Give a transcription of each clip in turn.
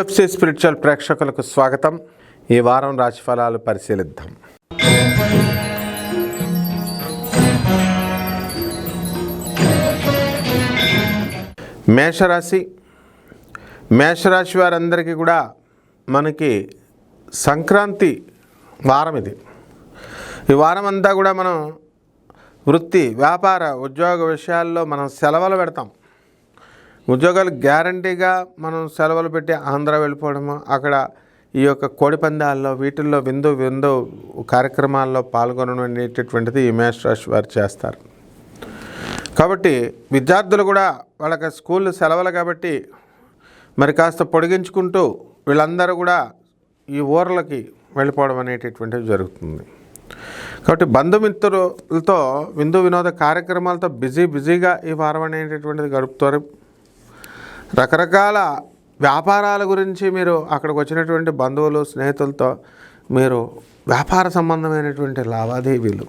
TFC spiritual ప్రేక్షకులకు స్వాగతం. ఈ వారం రాశిఫలాలు పరిశీలిద్దాం. మేషరాశి వారందరికీ కూడా మనకి సంక్రాంతి వారం ఇది. ఈ వారం అంతా కూడా మనం వృత్తి, వ్యాపార, ఉద్యోగ విషయాల్లో మనం సెలవులు పెడతాం. ఉద్యోగాలు గ్యారంటీగా మనం సెలవులు పెట్టి ఆంధ్ర వెళ్ళిపోవడము, అక్కడ ఈ యొక్క కోడి పందాల్లో వీటిల్లో విందు కార్యక్రమాల్లో పాల్గొనడం అనేటటువంటిది ఈ మేషరాశి వారు చేస్తారు. కాబట్టి విద్యార్థులు కూడా వాళ్ళకి స్కూల్ సెలవులు కాబట్టి మరి కాస్త పొడిగించుకుంటూ వీళ్ళందరూ కూడా ఈ ఊర్లకి వెళ్ళిపోవడం అనేటటువంటిది జరుగుతుంది. కాబట్టి బంధుమిత్రులతో వినోద కార్యక్రమాలతో బిజీగా ఈ వారం అనేటటువంటిది గడుపుతారు. రకరకాల వ్యాపారాల గురించి మీరు అక్కడికి వచ్చినటువంటి బంధువులు, స్నేహితులతో మీరు వ్యాపార సంబంధమైనటువంటి లావాదేవీలు,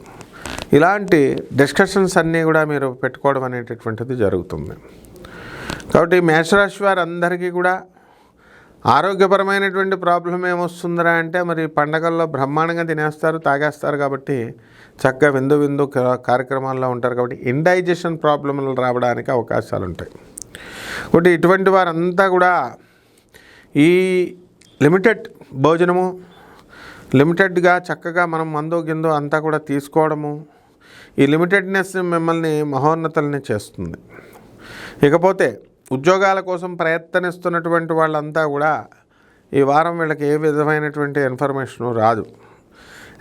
ఇలాంటి డిస్కషన్స్ అన్నీ కూడా మీరు పెట్టుకోవడం అనేటటువంటిది జరుగుతుంది. కాబట్టి మేషరాశి వారందరికీ కూడా ఆరోగ్యపరమైనటువంటి ప్రాబ్లం ఏమొస్తుందిరా అంటే, మరి పండగల్లో బ్రహ్మాండంగా తినేస్తారు, తాగేస్తారు కాబట్టి చక్కగా విందు కార్యక్రమాల్లో ఉంటారు కాబట్టి ఇండైజెషన్ ప్రాబ్లమ్లు రావడానికి అవకాశాలు ఉంటాయి. కాబట్టి ఇటువంటి వారంతా కూడా ఈ లిమిటెడ్ భోజనము, లిమిటెడ్గా చక్కగా మనం మందు అంతా కూడా తీసుకోవడము, ఈ లిమిటెడ్నెస్ మిమ్మల్ని మహోన్నతుల్ని చేస్తుంది. ఇకపోతే ఉద్యోగాల కోసం ప్రయత్నిస్తున్నటువంటి వాళ్ళంతా కూడా ఈ వారం వీళ్ళకి ఏ విధమైనటువంటి ఇన్ఫర్మేషను రాదు.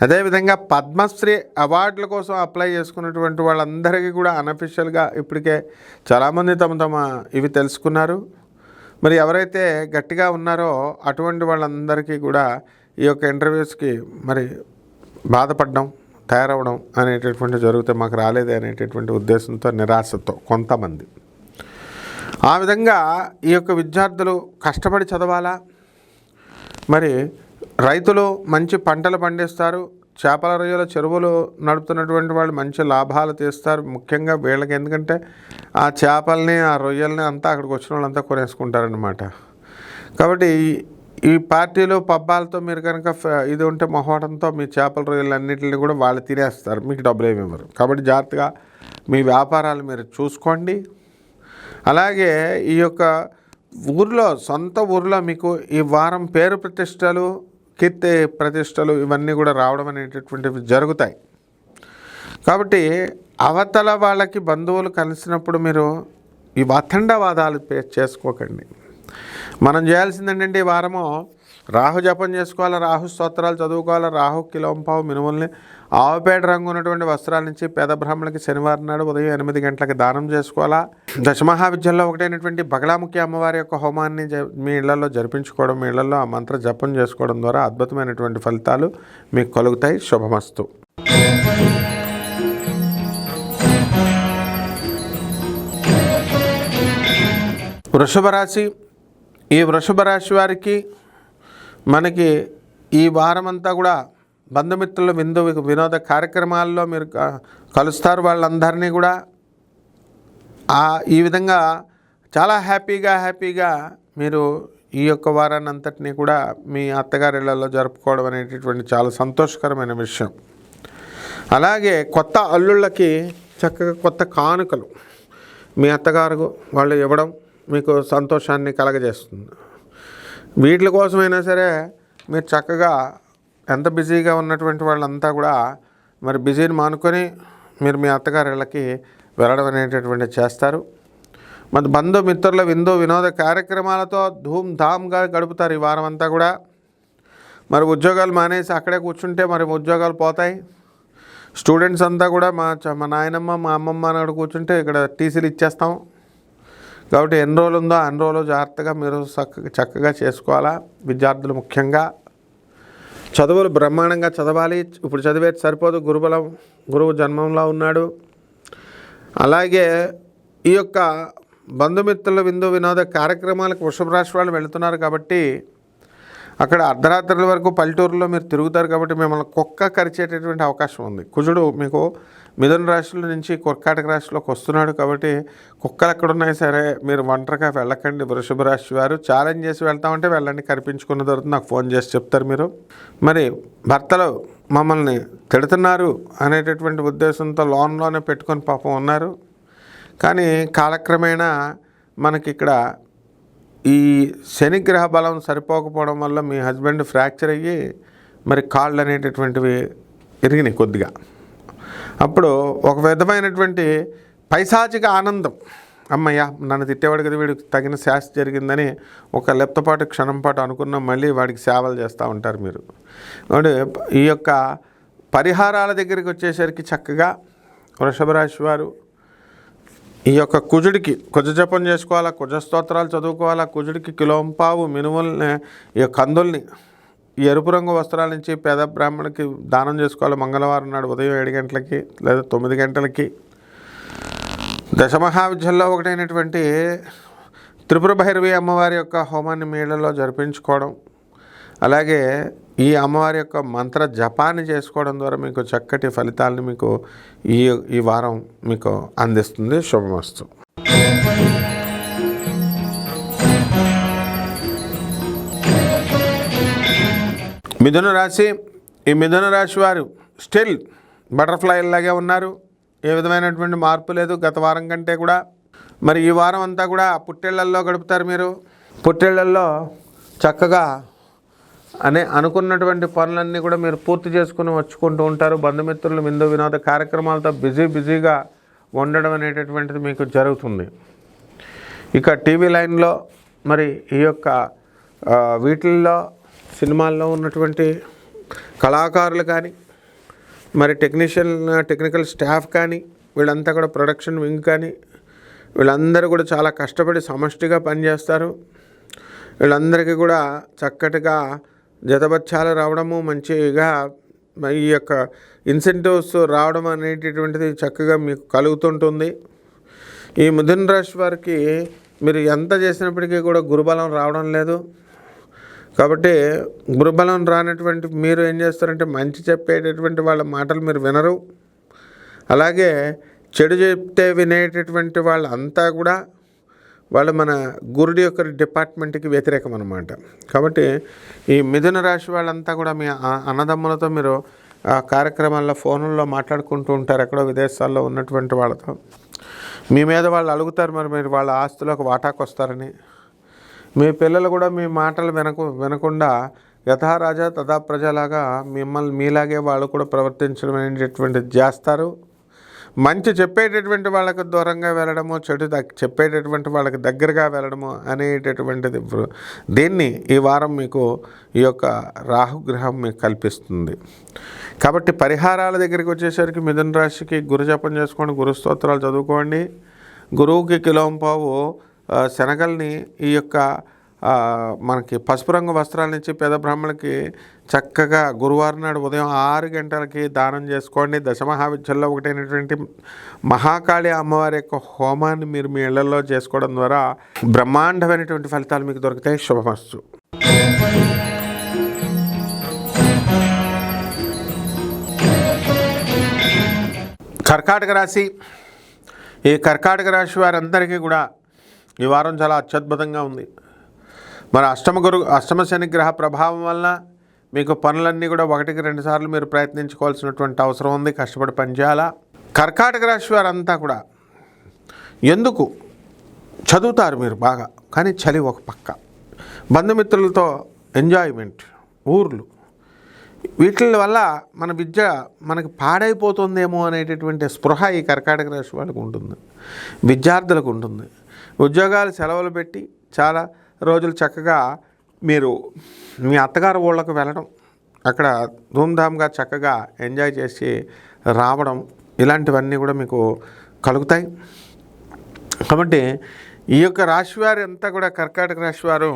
అదేవిధంగా పద్మశ్రీ అవార్డుల కోసం అప్లై చేసుకున్నటువంటి వాళ్ళందరికీ కూడా అన్అఫిషియల్గా ఇప్పటికే చాలామంది తమ ఇవి తెలుసుకున్నారు. మరి ఎవరైతే గట్టిగా ఉన్నారో అటువంటి వాళ్ళందరికీ కూడా ఈ యొక్క ఇంటర్వ్యూస్కి మరి బాధపడడం, తయారవడం అనేటటువంటి జరిగితే మాకు రాలేదే అనేటటువంటి ఉద్దేశంతో, నిరాశతో కొంతమంది. ఆ విధంగా ఈ యొక్క విద్యార్థులు కష్టపడి చదవాలా, మరి రైతులు మంచి పంటలు పండిస్తారు, చేపల రొయ్యల చెరువులు నడుపుతున్నటువంటి వాళ్ళు మంచి లాభాలు తీస్తారు. ముఖ్యంగా వీళ్ళకి ఎందుకంటే ఆ చేపల్ని, ఆ రొయ్యల్ని అంతా అక్కడికి వచ్చిన వాళ్ళంతా కొనేసుకుంటారనమాట. కాబట్టి ఈ పార్టీలు పబ్బాలతో మీరు కనుక ఇది ఉంటే మొహోటంతో మీ చేపల రొయ్యలు అన్నింటిని కూడా వాళ్ళు తినేస్తారు, మీకు డబ్బులు ఏమి ఇవ్వరు. కాబట్టి జాగ్రత్తగా మీ వ్యాపారాలు మీరు చూసుకోండి. అలాగే ఈ యొక్క సొంత ఊర్లో మీకు ఈ వారం పేరు ప్రతిష్టలు, కీర్తి ప్రతిష్టలు ఇవన్నీ కూడా రావడం అనేటటువంటివి జరుగుతాయి. కాబట్టి అవతల వాళ్ళకి బంధువులు కలిసినప్పుడు మీరు ఈ అఖండవాదాలు చేసుకోకండి. మనం చేయాల్సింది ఏంటంటే ఈ వారము రాహు జపం చేసుకోవాలి, రాహు స్తోత్రాలు చదువుకోవాలి, రాహు కిలోంపావు మినుముల్ని ఆవుపేట రంగు ఉన్నటువంటి వస్త్రాల నుంచి పేద బ్రాహ్మణులకి శనివారం నాడు ఉదయం 8 గంటలకు దానం చేసుకోవాలా. దశమహావిద్యల్లో ఒకటైనటువంటి బగళాముఖి అమ్మవారి యొక్క హోమాన్ని మీ ఇళ్లలో జరిపించుకోవడం, మీ ఇళ్లలో ఆ మంత్ర జపం చేసుకోవడం ద్వారా అద్భుతమైనటువంటి ఫలితాలు మీకు కలుగుతాయి. శుభమస్తు. వృషభ రాశి. ఈ వృషభ రాశి వారికి మనకి ఈ వారమంతా కూడా బంధుమిత్రుల వినోద కార్యక్రమాల్లో మీరు కలుస్తారు. వాళ్ళందరినీ కూడా ఈ విధంగా చాలా హ్యాపీగా మీరు ఈ యొక్క వారాన్ని అంతటినీ కూడా మీ అత్తగారిళ్లలో జరుపుకోవడం అనేటటువంటి చాలా సంతోషకరమైన విషయం. అలాగే కొత్త అల్లుళ్ళకి చక్కగా కొత్త కానుకలు మీ అత్తగారు వాళ్ళు ఇవ్వడం మీకు సంతోషాన్ని కలగజేస్తుంది. వీటి కోసమైనా సరే మీరు చక్కగా ఎంత బిజీగా ఉన్నటువంటి వాళ్ళంతా కూడా మరి బిజీని మానుకొని మీరు మీ అత్తగారిళ్ళకి వెళ్ళడం అనేటటువంటి చేస్తారు. మరి బంధుమిత్రుల వినోద కార్యక్రమాలతో ధూమ్ధామ్గా గడుపుతారు ఈ వారం అంతా కూడా. మరి ఉద్యోగాలు మానేసి అక్కడే కూర్చుంటే మరి ఉద్యోగాలు పోతాయి. స్టూడెంట్స్ అంతా కూడా మా నాయనమ్మ, మా అమ్మమ్మ అన్నాడు కూర్చుంటే ఇక్కడ టీసీలు ఇచ్చేస్తాం. కాబట్టి ఎన్ని రోజులు ఉందో అన్ని రోజులు జాగ్రత్తగా మీరు చక్కగా చేసుకోవాలా. విద్యార్థులు ముఖ్యంగా చదువులు బ్రహ్మాండంగా చదవాలి. ఇప్పుడు చదివేది సరిపోదు, గురువు జన్మంలో ఉన్నాడు. అలాగే ఈ యొక్క బంధుమిత్రుల వినోద కార్యక్రమాలకు వృషభ రాశి వాళ్ళు వెళుతున్నారు కాబట్టి అక్కడ అర్ధరాత్రుల వరకు పల్లెటూరులో మీరు తిరుగుతారు కాబట్టి మిమ్మల్ని కుక్క కరిచేటటువంటి అవకాశం ఉంది. కుజుడు మీకు మిథున రాశిలో నుంచి కర్కాటక రాశిలోకి వస్తున్నాడు కాబట్టి కుక్కలు ఎక్కడున్నాయి సరే మీరు ఒంటరిగా వెళ్ళకండి. వృషభ రాశి వారు ఛాలెంజ్ చేసి వెళ్తామంటే వెళ్ళండి, కనిపించుకున్న తర్వాత నాకు ఫోన్ చేసి చెప్తారు మీరు. మరి భర్తలు మమ్మల్ని తిడుతున్నారు అనేటటువంటి ఉద్దేశంతో లోన్లోనే పెట్టుకొని పాపం ఉన్నారు. కానీ కాలక్రమేణా మనకి ఇక్కడ ఈ శనిగ్రహ బలం సరిపోకపోవడం వల్ల మీ హస్బెండ్ ఫ్రాక్చర్ అయ్యి మరి కాళ్ళు అనేటటువంటివి ఇరిగినాయి కొద్దిగా. అప్పుడు ఒక విధమైనటువంటి పైశాచిక ఆనందం, అమ్మయ్య నన్ను తిట్టేవాడు కదా వీడికి తగిన శాస్తి జరిగిందని ఒక లెప్తపాటు క్షణం పాటు అనుకున్నాం, మళ్ళీ వాడికి సేవలు చేస్తూ ఉంటారు మీరు. ఈ యొక్క పరిహారాల దగ్గరికి వచ్చేసరికి చక్కగా వృషభ రాశి వారు ఈ యొక్క కుజుడికి కుజ జపం చేసుకోవాలా, కుజ స్తోత్రాలు చదువుకోవాలా, కుజుడికి కిలోంపావు మినుముల్ని ఈ కందుల్ని ఈ ఎరుపు రంగు వస్త్రాల నుంచి పేద బ్రాహ్మణికి దానం చేసుకోవాలి. మంగళవారం నాడు ఉదయం 7 గంటలకి లేదా 9 గంటలకి. దశమహావిద్యల్లో ఒకటైనటువంటి త్రిపుర భైరవి అమ్మవారి యొక్క హోమాన్ని మీళ్లలో జరిపించుకోవడం, అలాగే ఈ అమ్మవారి యొక్క మంత్ర జపాన్ని చేసుకోవడం ద్వారా మీకు చక్కటి ఫలితాలను మీకు ఈ వారం మీకు అందిస్తుంది. శుభమస్తు. మిథున రాశి. ఈ మిథున రాశి వారు స్టిల్ బటర్ఫ్లై లాగే ఉన్నారు. ఏ విధమైనటువంటి మార్పు లేదు గత వారం కంటే కూడా. మరి ఈ వారం అంతా కూడా పుట్టేళ్లలో గడుపుతారు మీరు. పుట్టేళ్లలో చక్కగా అనుకున్నటువంటి పనులన్నీ కూడా మీరు పూర్తి చేసుకుని వచ్చుకుంటూ ఉంటారు. బంధుమిత్రులు విందు వినోద కార్యక్రమాలతో బిజీగా ఉండడం అనేటటువంటిది మీకు జరుగుతుంది. ఇక టీవీ లైన్లో మరి ఈ యొక్క వీటిల్లో సినిమాల్లో ఉన్నటువంటి కళాకారులు కానీ మరి టెక్నికల్ స్టాఫ్ కానీ వీళ్ళంతా కూడా ప్రొడక్షన్ వింగ్ కానీ వీళ్ళందరూ కూడా చాలా కష్టపడి సమష్టిగా పనిచేస్తారు. వీళ్ళందరికీ కూడా చక్కటిగా జతబత్యాలు రావడము, మంచిగా ఈ యొక్క ఇన్సెంటివ్స్ రావడం అనేటటువంటిది చక్కగా మీకు కలుగుతుంటుంది. ఈ మిథున రాశి వారికి మీరు ఎంత చేసినప్పటికీ కూడా గురుబలం రావడం లేదు. కాబట్టి గురుబలం రానటువంటి మీరు ఏం చేస్తారంటే మంచి చెప్పేటటువంటి వాళ్ళ మాటలు మీరు వినరు. అలాగే చెడు చెప్తే వినేటటువంటి వాళ్ళంతా కూడా వాళ్ళు మన గురుడి యొక్క డిపార్ట్మెంట్కి వ్యతిరేకం అన్నమాట. కాబట్టి ఈ మిథున రాశి వాళ్ళంతా కూడా మీ అన్నదమ్ములతో మీరు కార్యక్రమాల్లో ఫోన్లలో మాట్లాడుకుంటూ ఉంటారు. ఎక్కడో విదేశాల్లో ఉన్నటువంటి వాళ్ళతో మీ మీద వాళ్ళు అడుగుతారు, మరి మీరు వాళ్ళ ఆస్తులకు వాటాకు వస్తారని. మీ పిల్లలు కూడా మీ మాటలు వినకుండా యథారాజా తథా ప్రజలాగా మిమ్మల్ని మీలాగే వాళ్ళు కూడా ప్రవర్తించడం అనేటటువంటిది చేస్తారు. మంచి చెప్పేటటువంటి వాళ్ళకు దూరంగా వెళ్ళడము, చెడు చెప్పేటటువంటి వాళ్ళకి దగ్గరగా వెళ్ళడము అనేటటువంటిది దీన్ని ఈ వారం మీకు ఈ యొక్క రాహుగ్రహం మీకు కల్పిస్తుంది. కాబట్టి పరిహారాల దగ్గరికి వచ్చేసరికి మిథున రాశికి గురు జపం చేసుకోండి, గురు స్తోత్రాలు చదువుకోండి. గురువుకి కిలోంపావు శనగల్ని ఈ యొక్క మనకి పసుపు రంగు వస్త్రాల నుంచి పేద బ్రాహ్మణులకి చక్కగా గురువారం నాడు ఉదయం 6 గంటలకి దానం చేసుకోండి. దశమహావిద్యల్లో ఒకటైనటువంటి మహాకాళి అమ్మవారి యొక్క హోమాన్ని మీరు మీ ఇళ్లలో చేసుకోవడం ద్వారా బ్రహ్మాండమైనటువంటి ఫలితాలు మీకు దొరుకుతాయి. శుభమస్తు. కర్కాటక రాశి. ఈ కర్కాటక రాశి వారందరికీ కూడా ఈ వారం చాలా అత్యద్భుతంగా ఉంది. మరి అష్టమ శని గ్రహ ప్రభావం వల్ల మీకు పనులన్నీ కూడా 1-2 సార్లు మీరు ప్రయత్నించుకోవాల్సినటువంటి అవసరం ఉంది. కష్టపడి పనిచేయాలా. కర్కాటక రాశి వారంతా కూడా ఎందుకు చదువుతారు మీరు బాగా, కానీ చలి ఒక పక్క, బంధుమిత్రులతో ఎంజాయ్మెంట్, ఊర్లు, వీటి వల్ల మన విద్య మనకి పాడైపోతుందేమో అనేటటువంటి స్పృహ ఈ కర్కాటక రాశి వాళ్ళకు ఉంటుంది, విద్యార్థులకు ఉంటుంది. ఉద్యోగాలు సెలవులు పెట్టి చాలా రోజులు చక్కగా మీరు మీ అత్తగారు ఊళ్ళకు వెళ్ళడం, అక్కడ ధూమ్ధామ్గా చక్కగా ఎంజాయ్ చేసి రావడం, ఇలాంటివన్నీ కూడా మీకు కలుగుతాయి. కాబట్టి ఈ యొక్క రాశివారి అంతా కూడా కర్కాటక రాశివారు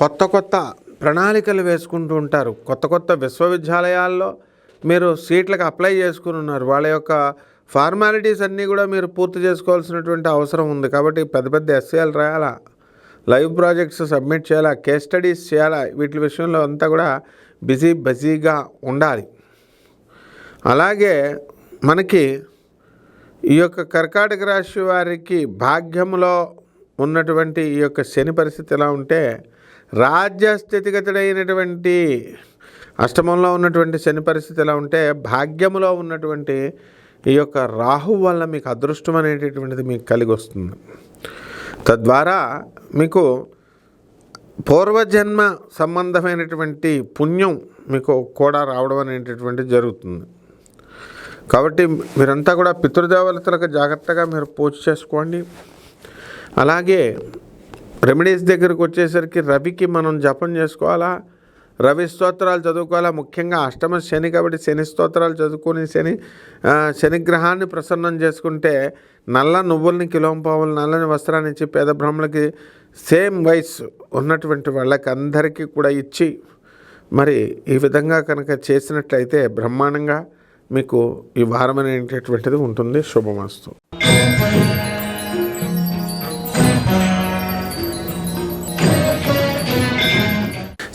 కొత్త ప్రణాళికలు వేసుకుంటూ ఉంటారు. కొత్త విశ్వవిద్యాలయాల్లో మీరు సీట్లకు అప్లై చేసుకుని ఉన్నారు. వాళ్ళ యొక్క ఫార్మాలిటీస్ అన్నీ కూడా మీరు పూర్తి చేసుకోవాల్సినటువంటి అవసరం ఉంది. కాబట్టి పెద్ద ఎస్ఏలు రాయాలా, లైవ్ ప్రాజెక్ట్స్ సబ్మిట్ చేయాలా, కేస్ స్టడీస్ చేయాలా, వీటి విషయంలో అంతా కూడా బిజీగా ఉండాలి. అలాగే మనకి ఈ యొక్క కర్కాటక రాశి వారికి భాగ్యంలో ఉన్నటువంటి ఈ యొక్క శని పరిస్థితి ఎలా ఉంటే, రాజ్యస్థితిగతుడైనటువంటి అష్టమంలో ఉన్నటువంటి శని పరిస్థితి ఎలా ఉంటే, భాగ్యములో ఉన్నటువంటి ఈ యొక్క రాహు వల్ల మీకు అదృష్టం అనేటటువంటిది మీకు కలిగి వస్తుంది. తద్వారా మీకు పూర్వజన్మ సంబంధమైనటువంటి పుణ్యం మీకు కూడా రావడం అనేటటువంటిది జరుగుతుంది. కాబట్టి మీరంతా కూడా పితృదేవతలకు జాగ్రత్తగా మీరు పూజ చేసుకోండి. అలాగే రెమెడీస్ దగ్గరకు వచ్చేసరికి రవికి మనం జపం చేసుకోవాలా, రవి స్తోత్రాలు చదువుకోవాలా. ముఖ్యంగా అష్టమ శని కాబట్టి శని స్తోత్రాలు చదువుకొని శనిగ్రహాన్ని ప్రసన్నం చేసుకుంటే, నల్ల నువ్వుల్ని కిలోంపావులు నల్లని వస్త్రాన్ని ఇచ్చి పేద బ్రాహ్మణులకి సేమ్ వయసు ఉన్నటువంటి వాళ్ళకి అందరికీ కూడా ఇచ్చి మరి ఈ విధంగా కనుక చేసినట్లయితే బ్రహ్మాండంగా మీకు ఈ వారం అనేటటువంటిది ఉంటుంది. శుభమస్తు.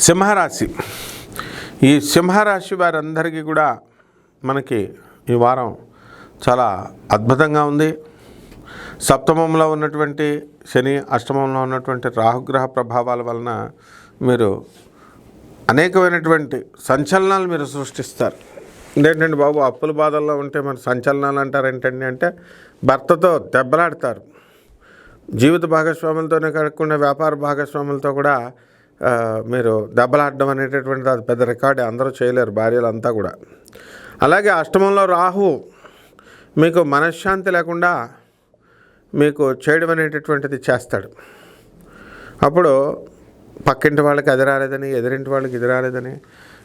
సింహరాశి. ఈ సింహరాశి వారందరికీ కూడా మనకి ఈ వారం చాలా అద్భుతంగా ఉంది. సప్తమంలో ఉన్నటువంటి శని, అష్టమంలో ఉన్నటువంటి రాహుగ్రహ ప్రభావాల వలన మీరు అనేకమైనటువంటి సంచలనాలు మీరు సృష్టిస్తారు. ఏంటంటే బాబు అప్పుల బాధల్లో ఉంటే మరి సంచలనాలు అంటారు ఏంటండి అంటే, భర్తతో దెబ్బలాడతారు. జీవిత భాగస్వాములతోనే కాకుండా వ్యాపార భాగస్వాములతో కూడా మీరు దెబ్బలాడడం అనేటటువంటిది అది పెద్ద రికార్డే, అందరూ చేయలేరు భార్యలంతా కూడా. అలాగే అష్టమంలో రాహు మీకు మనశ్శాంతి లేకుండా మీకు చేయడం అనేటటువంటిది చేస్తాడు. అప్పుడు పక్కింటి వాళ్ళకి అది రాలేదని, ఎదురింటి వాళ్ళకి ఇది రాలేదని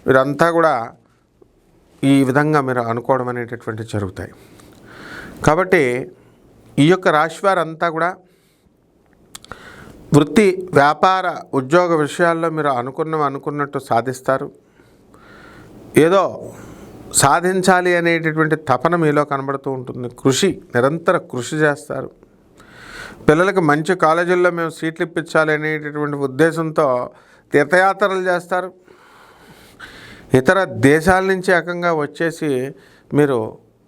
మీరంతా కూడా ఈ విధంగా మీరు అనుకోవడం అనేటటువంటివి జరుగుతాయి. కాబట్టి ఈ యొక్క రాశి వారంతా కూడా వృత్తి, వ్యాపార, ఉద్యోగ విషయాల్లో మీరు అనుకున్నట్టు సాధిస్తారు. ఏదో సాధించాలి అనేటటువంటి తపన మీలో కనబడుతూ ఉంటుంది. నిరంతర కృషి చేస్తారు. పిల్లలకి మంచి కాలేజీల్లో మేము సీట్లు ఇప్పించాలి అనేటటువంటి ఉద్దేశంతో తీర్థయాత్రలు చేస్తారు. ఇతర దేశాల నుంచి ఏకంగా వచ్చేసి మీరు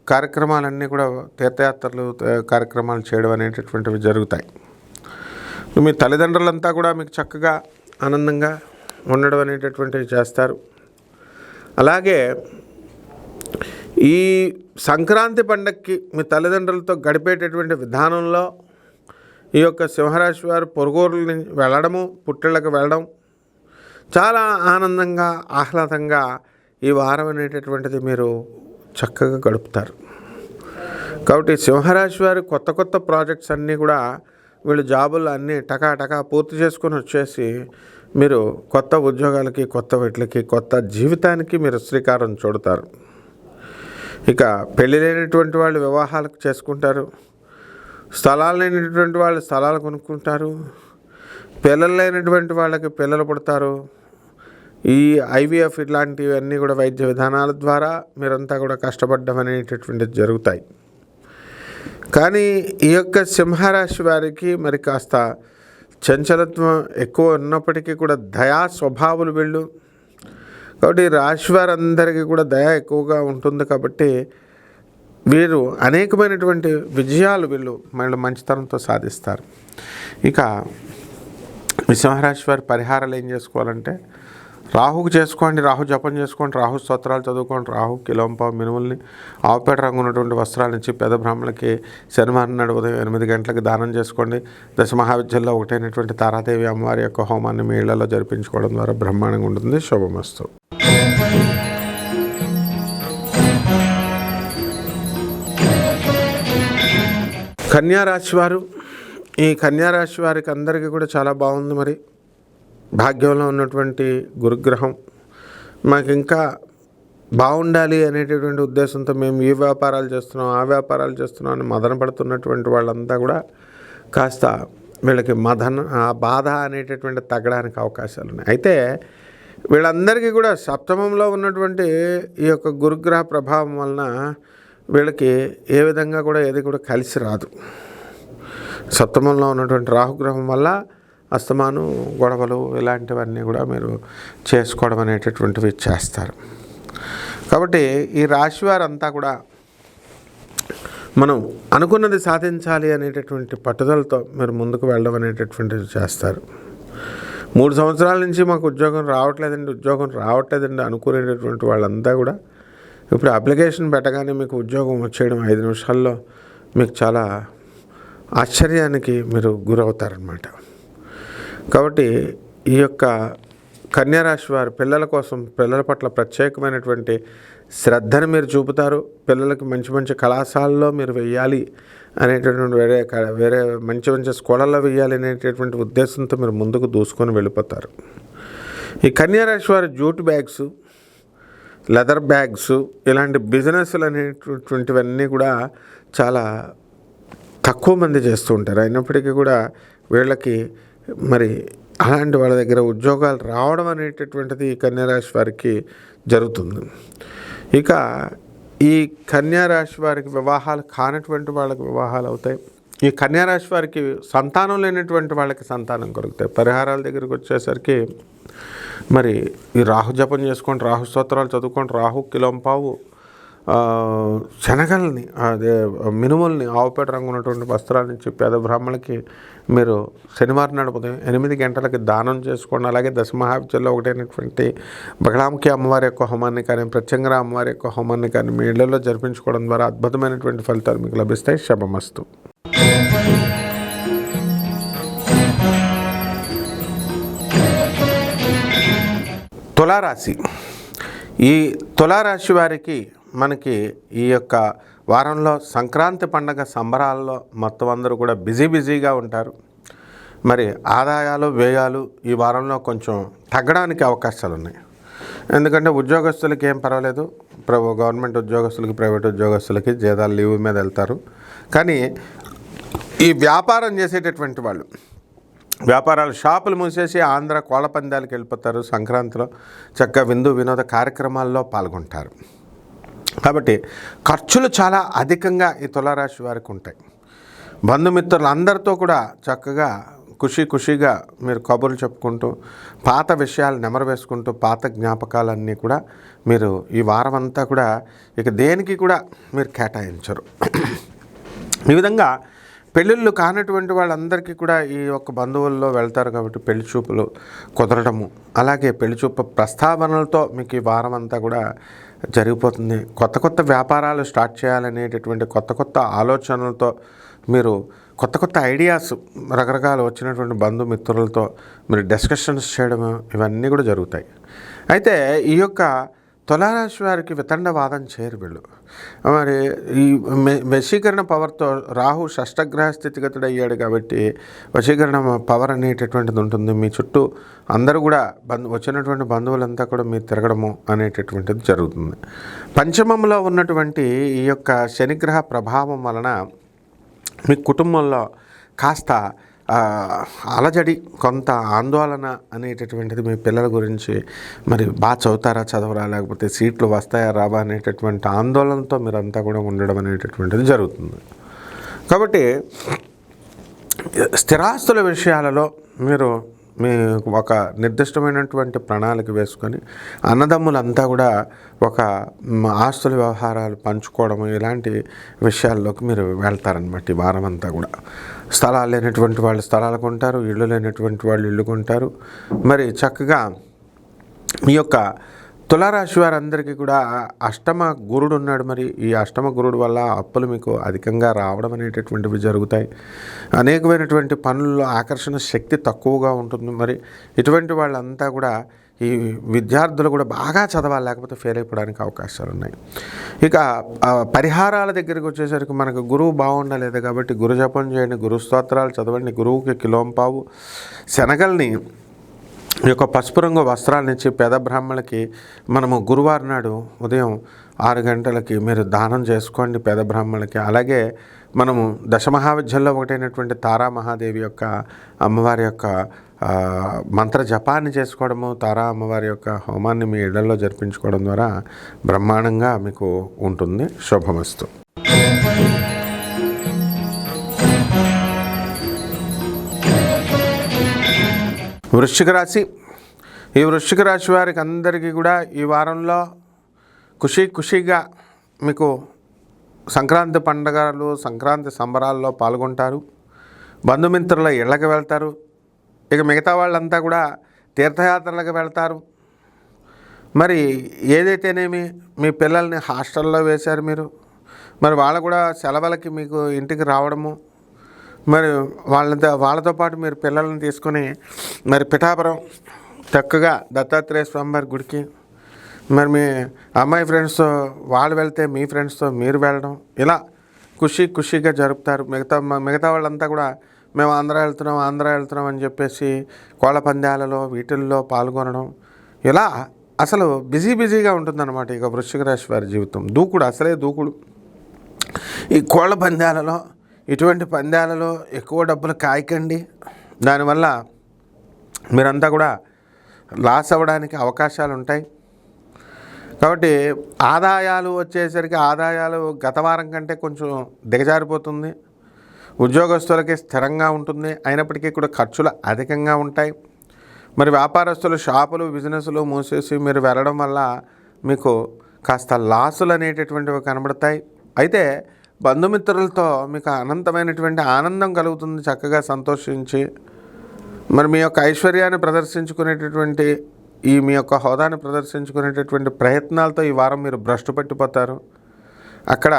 కార్యక్రమాలన్నీ కూడా తీర్థయాత్రలు కార్యక్రమాలు చేయడం అనేటటువంటివి జరుగుతాయి. మీ తల్లిదండ్రులంతా కూడా మీకు చక్కగా ఆనందంగా ఉండడం అనేటటువంటివి చేస్తారు. అలాగే ఈ సంక్రాంతి పండగకి మీ తల్లిదండ్రులతో గడిపేటటువంటి విధానంలో ఈ యొక్క సింహరాశి వారు పొరుగురుని వెళ్ళడము, పుట్టిళ్ళకి వెళ్ళడం చాలా ఆనందంగా, ఆహ్లాదంగా ఈ వారం అనేటటువంటిది మీరు చక్కగా గడుపుతారు. కాబట్టి సింహరాశి వారు కొత్త ప్రాజెక్ట్స్ అన్నీ కూడా వీళ్ళు జాబులు అన్నీ టకా పూర్తి చేసుకొని వచ్చేసి మీరు కొత్త ఉద్యోగాలకి, కొత్త వీటికి, కొత్త జీవితానికి మీరు శ్రీకారం చుడతారు. ఇక పెళ్ళి లేనటువంటి వాళ్ళు వివాహాలకు చేసుకుంటారు. స్థలాలు లేనటువంటి వాళ్ళు స్థలాలు కొనుక్కుంటారు. పిల్లలు లేనటువంటి వాళ్ళకి పిల్లలు పుడతారు. ఈ ఐవీఎఫ్ ఇట్లాంటివన్నీ కూడా వైద్య విధానాల ద్వారా మీరంతా కూడా కష్టపడడం అనేటటువంటిది జరుగుతాయి. కానీ ఈ యొక్క సింహరాశి వారికి మరి కాస్త చంచలత్వం ఎక్కువ ఉన్నప్పటికీ కూడా దయా స్వభావాలు వీళ్ళు. కాబట్టి రాశి వారందరికీ కూడా దయ ఎక్కువగా ఉంటుంది. కాబట్టి వీరు అనేకమైనటువంటి విజయాలు వీళ్ళు మంచితనంతో సాధిస్తారు. ఇక ఈ సింహరాశి వారి పరిహారాలు ఏం చేసుకోవాలంటే, రాహుకు చేసుకోండి, రాహు జపం చేసుకోండి, రాహు స్తోత్రాలు చదువుకోండి, రాహు కిలోంపావు మినుముల్ని ఆవుపేట రంగు ఉన్నటువంటి వస్త్రాల నుంచి పేద బ్రాహ్మణులకి శనివారం నాడు ఉదయం 8 గంటలకు దానం చేసుకోండి. దశ మహావిద్యల్లో ఒకటైనటువంటి తారాదేవి అమ్మవారి యొక్క హోమాన్ని మీ ఇళ్లలో జరిపించుకోవడం ద్వారా బ్రహ్మాండంగా ఉంటుంది. శుభమస్తు. కన్యారాశి వారు. ఈ కన్యారాశి వారికి అందరికీ కూడా చాలా బాగుంది. మరి భాగ్యంలో ఉన్నటువంటి గురుగ్రహం మాకు ఇంకా బాగుండాలి అనేటటువంటి ఉద్దేశంతో మేము ఈ వ్యాపారాలు చేస్తున్నాం, ఆ వ్యాపారాలు చేస్తున్నాం అని మదన పడుతున్నటువంటి వాళ్ళంతా కూడా కాస్త వీళ్ళకి బాధ అనేటటువంటి తగ్గడానికి అవకాశాలు ఉన్నాయి. అయితే వీళ్ళందరికీ కూడా సప్తమంలో ఉన్నటువంటి ఈ యొక్క గురుగ్రహ ప్రభావం వలన వీళ్ళకి ఏ విధంగా కూడా ఏది కూడా కలిసి రాదు. సప్తమంలో ఉన్నటువంటి రాహుగ్రహం వల్ల అస్తమాను గొడవలు ఇలాంటివన్నీ కూడా మీరు చేసుకోవడం అనేటటువంటివి చేస్తారు. కాబట్టి ఈ రాశి వారంతా కూడా మనం అనుకున్నది సాధించాలి అనేటటువంటి పట్టుదలతో మీరు ముందుకు వెళ్ళడం అనేటటువంటిది చేస్తారు. 3 సంవత్సరాల నుంచి మాకు ఉద్యోగం రావట్లేదండి అనుకునేటటువంటి వాళ్ళంతా కూడా ఇప్పుడు అప్లికేషన్ పెట్టగానే మీకు ఉద్యోగం వచ్చేయడం 5 నిమిషాల్లో మీకు చాలా ఆశ్చర్యానికి మీరు గురవుతారనమాట. కాబట్టి ఈ యొక్క కన్యారాశి వారు పిల్లల పట్ల ప్రత్యేకమైనటువంటి శ్రద్ధను మీరు చూపుతారు. పిల్లలకి మంచి మంచి కళాశాలలో మీరు వెయ్యాలి అనేటటువంటి వేరే మంచి మంచి స్కూళ్ళల్లో వెయ్యాలి అనేటటువంటి ఉద్దేశంతో మీరు ముందుకు దూసుకొని వెళ్ళిపోతారు. ఈ కన్యారాశి వారు జూట్ బ్యాగ్స్, లెదర్ బ్యాగ్స్ ఇలాంటి బిజినెస్లు అనేటటువంటివన్నీ కూడా చాలా తక్కువ మంది చేస్తూ ఉంటారు. అయినప్పటికీ కూడా వీళ్ళకి మరి అలాంటి వాళ్ళ దగ్గర ఉద్యోగాలు రావడం అనేటటువంటిది ఈ కన్యారాశి వారికి జరుగుతుంది. ఇక ఈ కన్యారాశి వారికి వివాహాలు కానటువంటి వాళ్ళకి వివాహాలు అవుతాయి. ఈ కన్యారాశి వారికి సంతానం లేనటువంటి వాళ్ళకి సంతానం కలుగుతాయి. పరిహారాల దగ్గరికి వచ్చేసరికి మరి ఈ రాహు జపం చేసుకోండి, రాహు స్తోత్రాలు చదువుకోండి, రాహు కిలోంపావు శనగల్ని అదే మినుముల్ని ఆవుపేట రంగు ఉన్నటువంటి వస్త్రాల నుంచి పేద బ్రాహ్మణులకి మీరు శనివారం నాడు ఉదయం 8 గంటలకి దానం చేసుకోండి. అలాగే దశమహావిద్యలో ఒకటైనటువంటి బగళాముఖి అమ్మవారి యొక్క హోమాన్ని కానీ, ప్రత్యంగర అమ్మవారి యొక్క హోమాన్ని కానీ మీ ఇళ్లలో జరిపించుకోవడం ద్వారా అద్భుతమైనటువంటి ఫలితాలు మీకు లభిస్తాయి. శుభమస్తు. తులారాశి. ఈ తులారాశి వారికి మనకి ఈ యొక్క వారంలో సంక్రాంతి పండగ సంబరాల్లో మొత్తం అందరూ కూడా బిజీగా ఉంటారు. మరి ఆదాయాలు వ్యయాలు ఈ వారంలో కొంచెం తగ్గడానికి అవకాశాలు ఉన్నాయి. ఎందుకంటే ఉద్యోగస్తులకి ఏం పర్వాలేదు, గవర్నమెంట్ ఉద్యోగస్తులకి, ప్రైవేట్ ఉద్యోగస్తులకి జీతాలు లీవ్ మీద వెళ్తారు. కానీ ఈ వ్యాపారం చేసేటటువంటి వాళ్ళు వ్యాపారాలు షాపులు మూసేసి ఆంధ్ర కోళ్ళ పందాలకు వెళ్ళిపోతారు. సంక్రాంతిలో చక్కగా వినోద కార్యక్రమాల్లో పాల్గొంటారు. కాబట్టి ఖర్చులు చాలా అధికంగా ఈ తులారాశి వారికి ఉంటాయి. బంధుమిత్రులు అందరితో కూడా చక్కగా ఖుషీగా మీరు కబుర్లు చెప్పుకుంటూ పాత విషయాలు నెమరు వేసుకుంటూ పాత జ్ఞాపకాలన్నీ కూడా మీరు ఈ వారం అంతా కూడా ఇక దేనికి కూడా మీరు కేటాయించరు. ఈ విధంగా పెళ్ళిళ్ళు కానటువంటి వాళ్ళందరికీ కూడా ఈ యొక్క బంధువుల్లో వెళ్తారు. కాబట్టి పెళ్లి చూపులు కుదరడము, అలాగే పెళ్లి చూపు ప్రస్తావనలతో మీకు ఈ వారం అంతా కూడా జరిగిపోతుంది. కొత్త వ్యాపారాలు స్టార్ట్ చేయాలనేటటువంటి కొత్త ఆలోచనలతో మీరు కొత్త ఐడియాస్ రకరకాలు వచ్చినటువంటి బంధుమిత్రులతో మీరు డిస్కషన్స్ చేయడం ఇవన్నీ కూడా జరుగుతాయి. అయితే ఈ యొక్క తులారాశి వారికి వితండవాదం చేయరు వీళ్ళు. మరి ఈ వశీకరణ పవర్తో రాహు షష్టగ్రహ స్థితిగతుడు అయ్యాడు. కాబట్టి వశీకరణ పవర్ అనేటటువంటిది ఉంటుంది. మీ చుట్టూ అందరూ కూడా వచ్చినటువంటి బంధువులంతా కూడా మీరు తిరగడము అనేటటువంటిది జరుగుతుంది. పంచమంలో ఉన్నటువంటి ఈ యొక్క శనిగ్రహ ప్రభావం వలన మీ కుటుంబంలో కాస్త అలజడి, కొంత ఆందోళన అనేటటువంటిది మీ పిల్లల గురించి మరి బాగా చదవరా లేకపోతే సీట్లు వస్తాయా రావా అనేటటువంటి ఆందోళనతో మీరంతా కూడా ఉండడం అనేటటువంటిది జరుగుతుంది. కాబట్టి స్థిరాస్తుల విషయాలలో మీరు మీ ఒక నిర్దిష్టమైనటువంటి ప్రణాళిక వేసుకొని అన్నదమ్ములంతా కూడా ఒక ఆస్తుల వ్యవహారాలు పంచుకోవడం ఇలాంటి విషయాల్లోకి మీరు వెళ్తారనమాట. ఈ వారం అంతా కూడా స్థలాలు లేనటువంటి వాళ్ళు స్థలాలు కొంటారు, ఇళ్ళు లేనటువంటి వాళ్ళు ఇళ్ళు కొంటారు. మరి చక్కగా ఈ యొక్క తులారాశి వారందరికీ కూడా అష్టమ గురుడు ఉన్నాడు. మరి ఈ అష్టమ గురుడు వల్ల అప్పులు మీకు అధికంగా రావడం అనేటటువంటివి జరుగుతాయి. అనేకమైనటువంటి పనుల్లో ఆకర్షణ శక్తి తక్కువగా ఉంటుంది. మరి ఇటువంటి వాళ్ళంతా కూడా ఈ విద్యార్థులు కూడా బాగా చదవాలి, లేకపోతే ఫెయిల్ అయిపోవడానికి అవకాశాలు ఉన్నాయి. ఇక పరిహారాల దగ్గరికి వచ్చేసరికి మనకు గురువు బాగుండలేదు కాబట్టి గురు జపం చేయండి, గురు స్తోత్రాలు చదవండి, గురువుకి కిలోంపావు శనగల్ని ఈ యొక్క పసుపు రంగు వస్త్రాలనిచ్చి పేద బ్రాహ్మణులకి మనము గురువారం నాడు ఉదయం 6 గంటలకి మీరు దానం చేసుకోండి పేద బ్రాహ్మణులకి. అలాగే మనము దశమహావిద్యల్లో ఒకటైనటువంటి తారా మహాదేవి యొక్క అమ్మవారి యొక్క మంత్ర జపాన్ని చేసుకోవడము, తారా అమ్మవారి యొక్క హోమాన్ని మీ ఇళ్లలో జరిపించుకోవడం ద్వారా బ్రహ్మాండంగా మీకు ఉంటుంది. శుభమస్తు. వృశ్చిక రాశి. ఈ వృశ్చిక రాశి వారికి అందరికీ కూడా ఈ వారంలో ఖుషీగా మీకు సంక్రాంతి పండుగలు, సంక్రాంతి సంబరాల్లో పాల్గొంటారు. బంధుమిత్రుల ఇళ్ళకి వెళ్తారు. ఇక మిగతా వాళ్ళంతా కూడా తీర్థయాత్రలకు వెళ్తారు. మరి ఏదైతేనేమి మీ పిల్లల్ని హాస్టల్లో వేశారు మీరు, మరి వాళ్ళు కూడా సెలవులకి మీకు ఇంటికి రావడము, మరి వాళ్ళతో పాటు మీరు పిల్లల్ని తీసుకొని మరి పిఠాపురం చక్కగా దత్తాత్రేయ స్వామివారి గుడికి, మరి మీ అమ్మాయి ఫ్రెండ్స్తో వాళ్ళు వెళ్తే మీ ఫ్రెండ్స్తో మీరు వెళ్ళడం, ఇలా ఖుషీగా జరుపుతారు. మిగతా వాళ్ళంతా కూడా మేము ఆంధ్ర వెళ్తున్నాం అని చెప్పేసి కోళ్ళ పందాలలో వీటిల్లో పాల్గొనడం, ఇలా అసలు బిజీగా ఉంటుందన్నమాట. ఇక వృశ్చిక రాశి వారి జీవితం అసలే దూకుడు. ఈ కోళ్ళ పందాలలో, ఇటువంటి పందాలలో ఎక్కువ డబ్బులు కాయకండి. దానివల్ల మీరంతా కూడా లాస్ అవ్వడానికి అవకాశాలు ఉంటాయి. కాబట్టి ఆదాయాలు వచ్చేసరికి గత వారం కంటే కొంచెం దిగజారిపోతుంది. ఉద్యోగస్తులకి స్థిరంగా ఉంటుంది, అయినప్పటికీ కూడా ఖర్చులు అధికంగా ఉంటాయి. మరి వ్యాపారస్తులు షాపులు బిజినెస్లు మూసేసి మీరు వెళ్ళడం వల్ల మీకు కాస్త లాసులు అనేటటువంటివి కనబడతాయి. అయితే బంధుమిత్రులతో మీకు అనంతమైనటువంటి ఆనందం కలుగుతుంది. చక్కగా సంతోషించి మరి మీ యొక్క ఐశ్వర్యాన్ని ప్రదర్శించుకునేటటువంటి, మీ యొక్క హోదాని ప్రదర్శించుకునేటటువంటి ప్రయత్నాలతో ఈ వారం మీరు భ్రష్టు పట్టిపోతారు. అక్కడ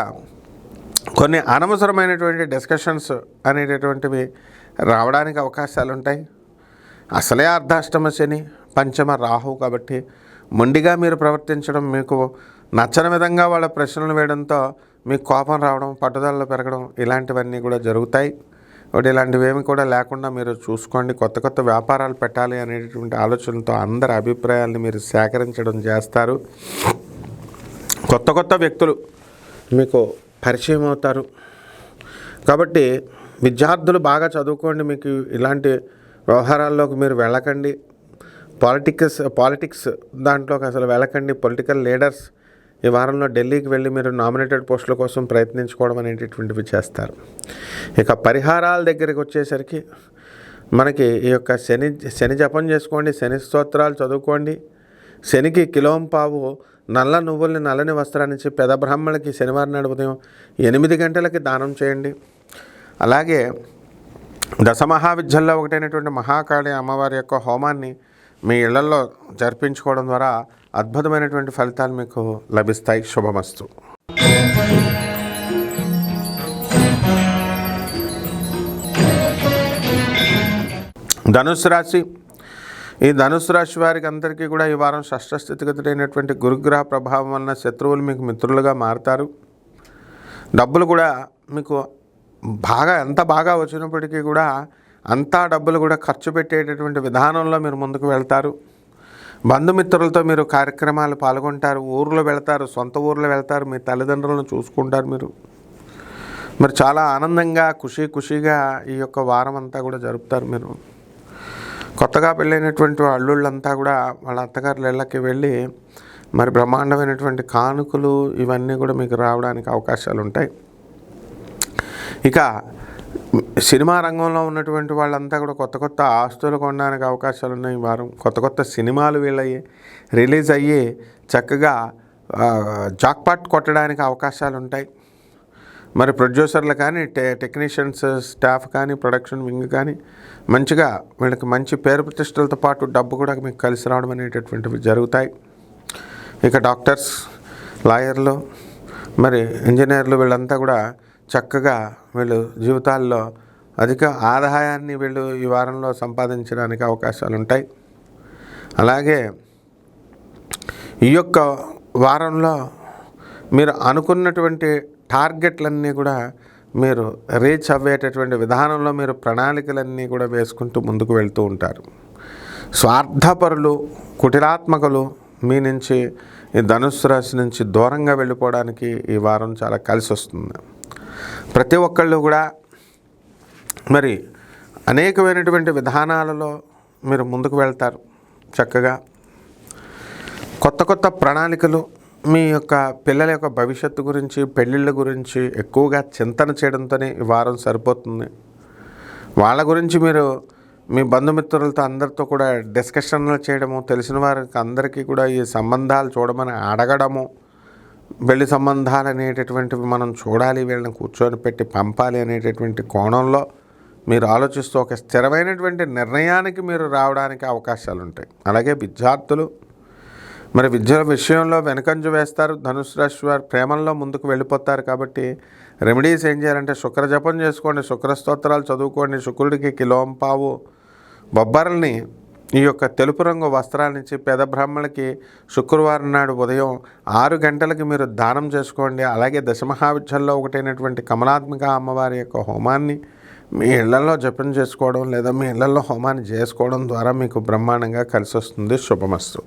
కొన్ని అనవసరమైనటువంటి డిస్కషన్స్ అనేటటువంటివి రావడానికి అవకాశాలు ఉంటాయి. అసలే అర్ధాష్టమ శని, పంచమ రాహు కాబట్టి మొండిగా మీరు ప్రవర్తించడం, మీకు నచ్చని విధంగా వాళ్ళ ప్రశ్నలు వేయడంతో మీకు కోపం రావడం, పట్టుదలలో పెరగడం, ఇలాంటివన్నీ కూడా జరుగుతాయి. ఒకటి ఇలాంటివి ఏమి కూడా లేకుండా మీరు చూసుకోండి. కొత్త వ్యాపారాలు పెట్టాలి అనేటటువంటి ఆలోచనలతో అందరి అభిప్రాయాలను మీరు సేకరించడం చేస్తారు. కొత్త వ్యక్తులు మీకు పరిచయం అవుతారు. కాబట్టి విద్యార్థులు బాగా చదువుకోండి. మీకు ఇలాంటి వ్యవహారాల్లోకి మీరు వెళ్ళకండి. పాలిటిక్స్ దాంట్లోకి అసలు వెళ్ళకండి. పొలిటికల్ లీడర్స్ ఈ వారంలో ఢిల్లీకి వెళ్ళి మీరు నామినేటెడ్ పోస్టుల కోసం ప్రయత్నించుకోవడం అనేటటువంటివి చేస్తారు. ఇక పరిహారాల దగ్గరికి వచ్చేసరికి మనకి ఈ యొక్క శని జపం చేసుకోండి, శని స్తోత్రాలు చదువుకోండి. శనికి కిలోంపావు నల్ల నువ్వుల్ని నల్లని వస్త్రాన్ని ఇచ్చి పెద బ్రాహ్మణులకి శనివారం నాడు ఉదయం 8 గంటలకి దానం చేయండి. అలాగే దశమహావిద్యల్లో ఒకటైనటువంటి మహాకాళి అమ్మవారి యొక్క హోమాన్ని మీ ఇళ్లలో జరిపించుకోవడం ద్వారా అద్భుతమైనటువంటి ఫలితాలు మీకు లభిస్తాయి. శుభమస్తు. ధనుస్సు రాశి. ఈ ధనుస్సు రాశి వారికి అందరికీ కూడా ఈ వారం షష్ఠ స్థితిగతుడైనటువంటి గురుగ్రహ ప్రభావం వలన శత్రువులు మీకు మిత్రులుగా మారుతారు. డబ్బులు కూడా మీకు ఎంత బాగా వచ్చినప్పటికీ కూడా అంతా డబ్బులు కూడా ఖర్చు పెట్టేటటువంటి విధానంలో మీరు ముందుకు వెళ్తారు. బంధుమిత్రులతో మీరు కార్యక్రమాలు పాల్గొంటారు. ఊర్లో వెళ్తారు, సొంత ఊర్లో వెళ్తారు, మీ తల్లిదండ్రులను చూసుకుంటారు. మీరు మరి చాలా ఆనందంగా ఖుషీగా ఈ యొక్క వారం అంతా కూడా జరుపుతారు. మీరు కొత్తగా పెళ్ళైనటువంటి అల్లుళ్ళంతా కూడా వాళ్ళ అత్తగారుల ఇళ్ళకి వెళ్ళి మరి బ్రహ్మాండమైనటువంటి కానుకలు ఇవన్నీ కూడా మీకు రావడానికి అవకాశాలు ఉంటాయి. ఇక సినిమా రంగంలో ఉన్నటువంటి వాళ్ళంతా కూడా కొత్త ఆస్తులు కొనడానికి అవకాశాలు ఉన్నాయి. ఈ వారం కొత్త సినిమాలు రిలీజ్ అయ్యి చక్కగా జాక్పాట్ కొట్టడానికి అవకాశాలు ఉంటాయి. మరి ప్రొడ్యూసర్లు కానీ టెక్నీషియన్స్ స్టాఫ్ కానీ ప్రొడక్షన్ వింగ్ కానీ మంచిగా వీళ్ళకి మంచి పేరు ప్రతిష్టలతో పాటు డబ్బు కూడా మీకు కలిసి రావడం అనేటటువంటివి జరుగుతాయి. ఇక డాక్టర్స్, లాయర్లు, మరి ఇంజనీర్లు వీళ్ళంతా కూడా చక్కగా వీళ్ళు జీవితాల్లో అధిక ఆదాయాన్ని వీళ్ళు ఈ వారంలో సంపాదించడానికి అవకాశాలు ఉంటాయి. అలాగే ఈ యొక్క వారంలో మీరు అనుకున్నటువంటి టార్గెట్లన్నీ కూడా మీరు రీచ్ అవ్వేటటువంటి విధానంలో మీరు ప్రణాళికలన్నీ కూడా వేసుకుంటూ ముందుకు వెళ్తూ ఉంటారు. స్వార్థపరులు, కుటిలాత్మకులు మీ నుంచి, ఈ ధనుస్సు రాశి నుంచి దూరంగా వెళ్ళిపోవడానికి ఈ వారం చాలా కలిసి వస్తుంది. ప్రతి ఒక్కళ్ళు కూడా మరి అనేకమైనటువంటి విధానాలలో మీరు ముందుకు వెళ్తారు. చక్కగా కొత్త ప్రణాళికలు, మీ యొక్క పిల్లల యొక్క భవిష్యత్తు గురించి, పెళ్ళిళ్ళ గురించి ఎక్కువగా చింతన చేయడంతోనే ఈ వారం సరిపోతుంది. వాళ్ళ గురించి మీరు మీ బంధుమిత్రులతో అందరితో కూడా డిస్కషన్లు చేయడము, తెలిసిన వారికి అందరికీ కూడా ఈ సంబంధాలు చూడమని అడగడము, పెళ్లి సంబంధాలు అనేటటువంటివి మనం చూడాలి, వీళ్ళని కూర్చొని పెట్టి పంపాలి అనేటటువంటి కోణంలో మీరు ఆలోచిస్తూ ఒక స్థిరమైనటువంటి నిర్ణయానికి మీరు రావడానికి అవకాశాలు ఉంటాయి. అలాగే విద్యార్థులు మరి విద్య విషయంలో వెనకంజ వేస్తారు. ధనుసు రాశి వారు ప్రేమల్లో ముందుకు వెళ్ళిపోతారు. కాబట్టి రెమెడీస్ ఏం చేయాలంటే శుక్ర జపం చేసుకోండి, శుక్ర స్తోత్రాలు చదువుకోండి, శుక్రుడికి కిలోంపావు బొబ్బర్లని ఈ యొక్క తెలుపు రంగు వస్త్రాన్నిచ్చి పేద బ్రాహ్మణులకి శుక్రవారం నాడు ఉదయం 6 గంటలకి మీరు దానం చేసుకోండి. అలాగే దశమహావిద్యల్లో ఒకటైనటువంటి కమలాత్మిక అమ్మవారి యొక్క హోమాన్ని మీ ఇళ్లలో జపం చేసుకోవడం లేదా మీ ఇళ్లలో హోమాన్ని చేసుకోవడం ద్వారా మీకు బ్రహ్మాండంగా కలిసి వస్తుంది. శుభమస్తు.